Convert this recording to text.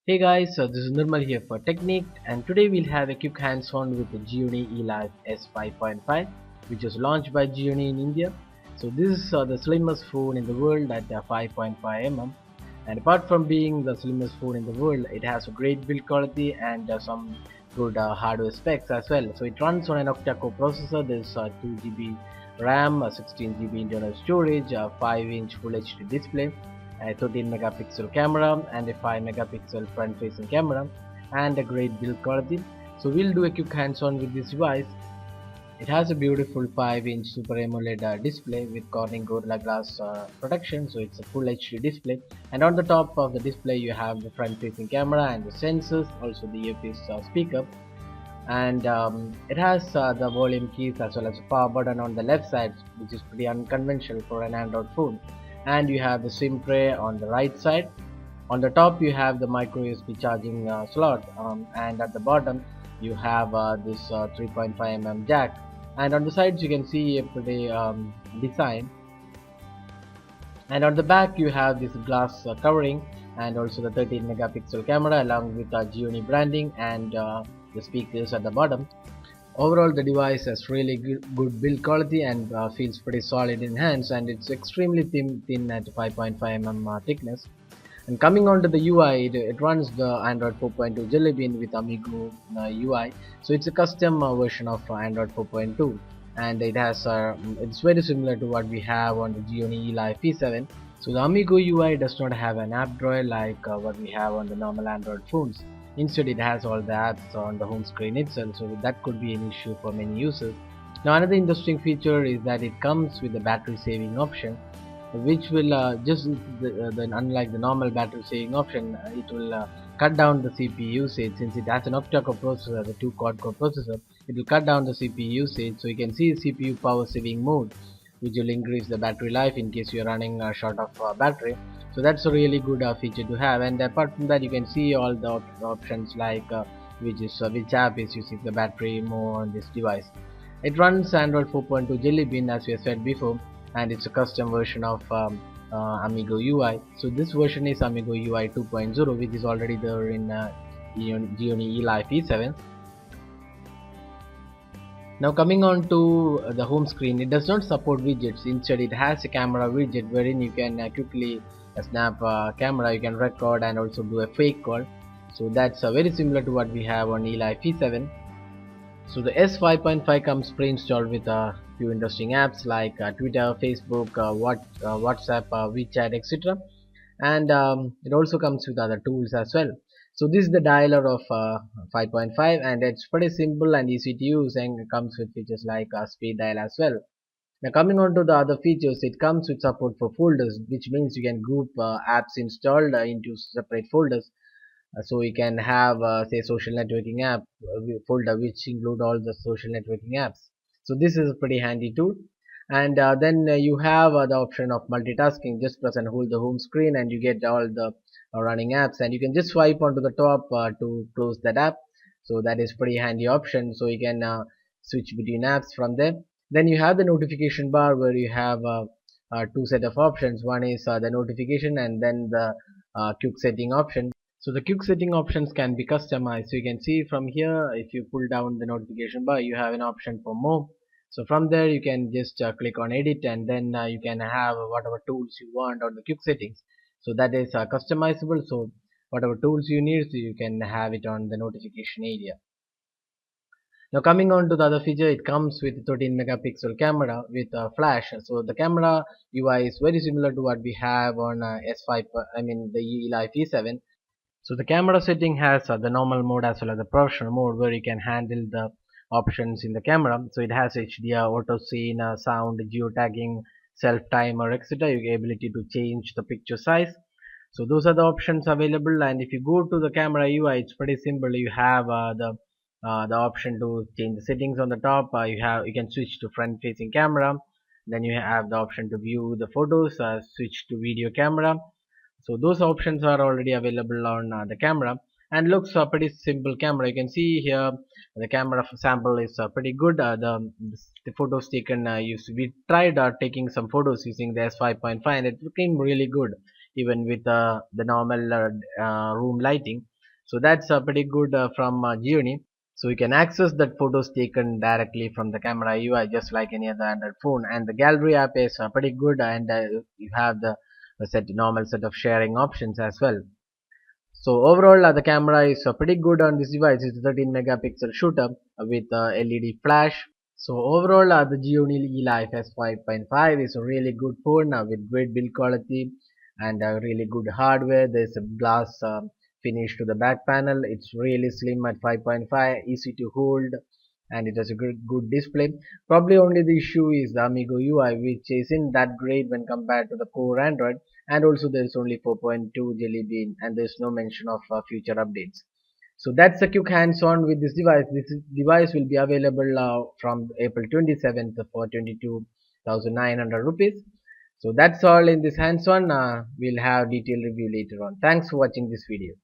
Hey guys, this is Nirmal here for Technique, and today we'll have a quick hands-on with the Gionee Elife S5.5, which was launched by Gionee in India. So this is the slimmest phone in the world at 5.5 mm, and apart from being the slimmest phone in the world, it has a great build quality and some good hardware specs as well. So it runs on an Octa Core processor. There's 2 GB RAM, 16 GB internal storage, a 5-inch Full HD display, a 13 megapixel camera and a 5 megapixel front facing camera, and a great build quality. So we'll do a quick hands on with this device. It has a beautiful 5-inch Super AMOLED display with Corning Gorilla Glass protection, so it's a full HD display. And on the top of the display, you have the front-facing camera and the sensors, also the earpiece speaker. And it has the volume keys as well as a power button on the left side, which is pretty unconventional for an Android phone. And you have the SIM tray on the right side. On the top you have the micro USB charging slot, and at the bottom you have this 3.5 mm jack, and on the sides you can see a pretty design, and on the back you have this glass covering and also the 13 megapixel camera along with Gionee branding and the speakers at the bottom. Overall, the device has really good build quality and feels pretty solid in hands, and it's extremely thin at 5.5 mm thickness. And coming on to the UI, it runs the Android 4.2 Jelly Bean with Amigo UI. So it's a custom version of Android 4.2, and it's very similar to what we have on the Gionee Elife P7. So the Amigo UI does not have an app drawer like what we have on the normal Android phones. Instead, it has all the apps on the home screen itself, so that could be an issue for many users. Now, another interesting feature is that it comes with a battery saving option, which will unlike the normal battery saving option, it will cut down the CPU usage. Since it has an octa-core processor, the 2 quad-core processor, it will cut down the CPU usage. So you can see CPU power saving mode, which will increase the battery life in case you're running short of battery. So that's a really good feature to have. And apart from that, you can see all the options like which app is using the battery more on this device. It runs Android 4.2 Jelly Bean, as we have said before, and it's a custom version of Amigo UI. So this version is Amigo UI 2.0, which is already there in Gionee Elife P7. Now coming on to the home screen, it does not support widgets. Instead, it has a camera widget wherein you can quickly snap camera, you can record and also do a fake call. So that's very similar to what we have on Elife P7. So the S5.5 comes pre-installed with a few interesting apps like Twitter, Facebook, WhatsApp, WeChat, etc. And it also comes with other tools as well. So this is the dialer of 5.5, and it's pretty simple and easy to use, and it comes with features like speed dial as well. Now coming on to the other features, it comes with support for folders, which means you can group apps installed into separate folders. So you can have say social networking app folder which include all the social networking apps. So this is a pretty handy tool. And then you have the option of multitasking. Just press and hold the home screen and you get all the running apps, and you can just swipe onto the top to close that app. So that is pretty handy option, so you can switch between apps from there. Then you have the notification bar where you have two set of options. One is the notification, and then the quick setting option. So the quick setting options can be customized. So you can see from here, if you pull down the notification bar, you have an option for more. So from there you can just click on edit, and then you can have whatever tools you want on the quick settings. So that is customizable. So whatever tools you need, so you can have it on the notification area. Now coming on to the other feature, it comes with 13 megapixel camera with a flash. So the camera UI is very similar to what we have on S5, I mean the Elife E7. So the camera setting has the normal mode as well as the professional mode, where you can handle the options in the camera. So it has HDR, auto scene, sound, geotagging, self timer, etc. You get ability to change the picture size. So those are the options available. And if you go to the camera UI, it's pretty simple. You have the option to change the settings on the top. You can switch to front facing camera. Then you have the option to view the photos, switch to video camera. So those options are already available on the camera, and looks a pretty simple camera. You can see here the camera sample is pretty good. The photos taken we tried taking some photos using the S5.5, and it became really good even with the normal room lighting. So that's pretty good from Gionee. So you can access that photos taken directly from the camera UI just like any other Android phone. And the gallery app is pretty good, and you have the normal set of sharing options as well. So overall, the camera is pretty good on this device. It's a 13 megapixel shooter with LED flash. So overall, the Gionee Elife S5.5 is a really good phone with great build quality and really good hardware. There's a glass finish to the back panel. It's really slim at 5.5, easy to hold, and it has a good display. Probably only the issue is the Amigo UI, which isn't that great when compared to the core Android, and also there's only 4.2 Jelly Bean, and there's no mention of future updates. So that's a quick hands-on with this device. Device will be available from April 27th for 22,900 rupees. So that's all in this hands-on. We'll have detailed review later on. Thanks for watching this video.